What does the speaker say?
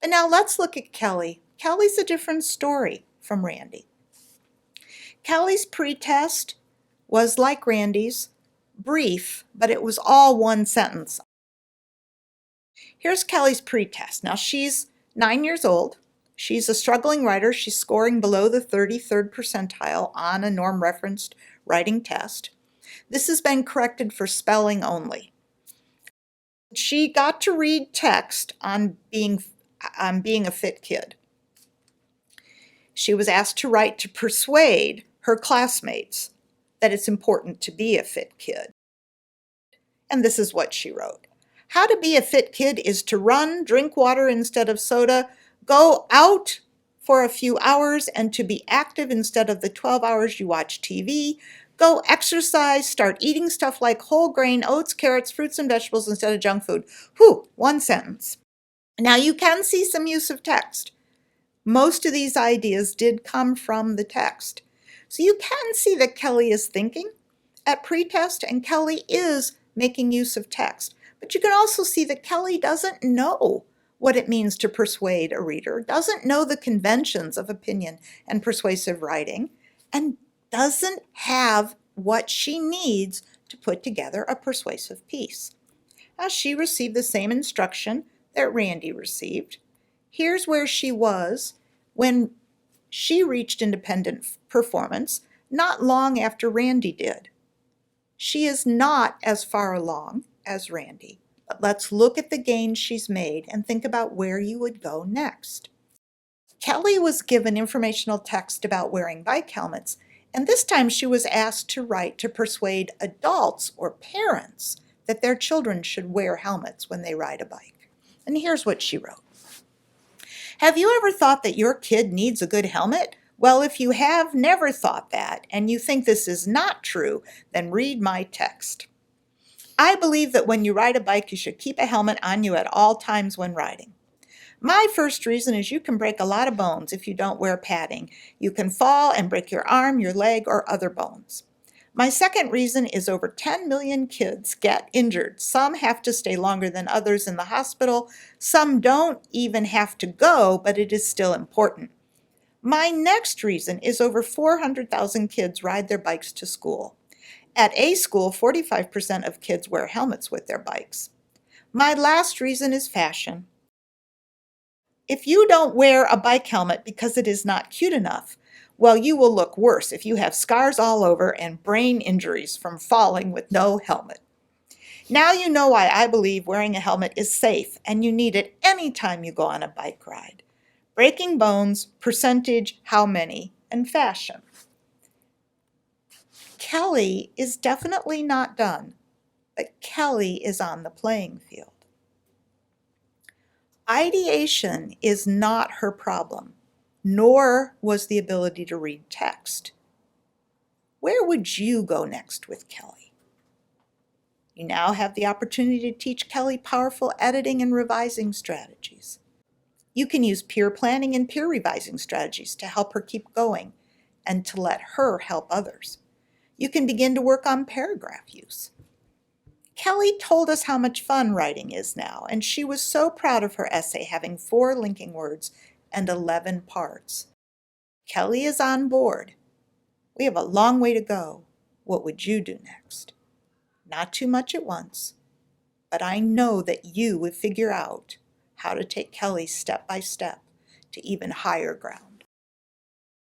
And now let's look at Kelley. Kelley's a different story from Randy. Kelley's pretest was like Randy's, brief, but it was all one sentence. Here's Kelley's pretest. Now she's 9 years old. She's a struggling writer. She's scoring below the 33rd percentile on a norm-referenced writing test. This has been corrected for spelling only. She got to read text on being a fit kid. She was asked to write to persuade her classmates that it's important to be a fit kid. And this is what she wrote. How to be a fit kid is to run, drink water instead of soda, go out for a few hours, and to be active instead of the 12 hours you watch TV. Go exercise, start eating stuff like whole grain, oats, carrots, fruits, and vegetables instead of junk food. Whew, one sentence. Now you can see some use of text. Most of these ideas did come from the text. So you can see that Kelley is thinking at pretest, and Kelley is making use of text. But you can also see that Kelley doesn't know what it means to persuade a reader, doesn't know the conventions of opinion and persuasive writing, and doesn't have what she needs to put together a persuasive piece. Now, she received the same instruction that Randy received. Here's where she was when she reached independent performance, not long after Randy did. She is not as far along as Randy, but let's look at the gains she's made and think about where you would go next. Kelley was given informational text about wearing bike helmets, and this time she was asked to write to persuade adults or parents that their children should wear helmets when they ride a bike. And here's what she wrote. Have you ever thought that your kid needs a good helmet? Well, if you have never thought that and you think this is not true, then read my text. I believe that when you ride a bike, you should keep a helmet on you at all times when riding. My first reason is you can break a lot of bones if you don't wear padding. You can fall and break your arm, your leg, or other bones. My second reason is over 10 million kids get injured. Some have to stay longer than others in the hospital. Some don't even have to go, but it is still important. My next reason is over 400,000 kids ride their bikes to school. At a school, 45% of kids wear helmets with their bikes. My last reason is fashion. If you don't wear a bike helmet because it is not cute enough, well, you will look worse if you have scars all over and brain injuries from falling with no helmet. Now you know why I believe wearing a helmet is safe and you need it anytime you go on a bike ride. Breaking bones, percentage, how many, and fashion. Kelley is definitely not done, but Kelley is on the playing field. Ideation is not her problem, nor was the ability to read text. Where would you go next with Kelley? You now have the opportunity to teach Kelley powerful editing and revising strategies. You can use peer planning and peer revising strategies to help her keep going and to let her help others. You can begin to work on paragraph use. Kelley told us how much fun writing is now, and she was so proud of her essay having 4 linking words and 11 parts. Kelley is on board. We have a long way to go. What would you do next? Not too much at once, but I know that you would figure out how to take Kelley step by step to even higher ground.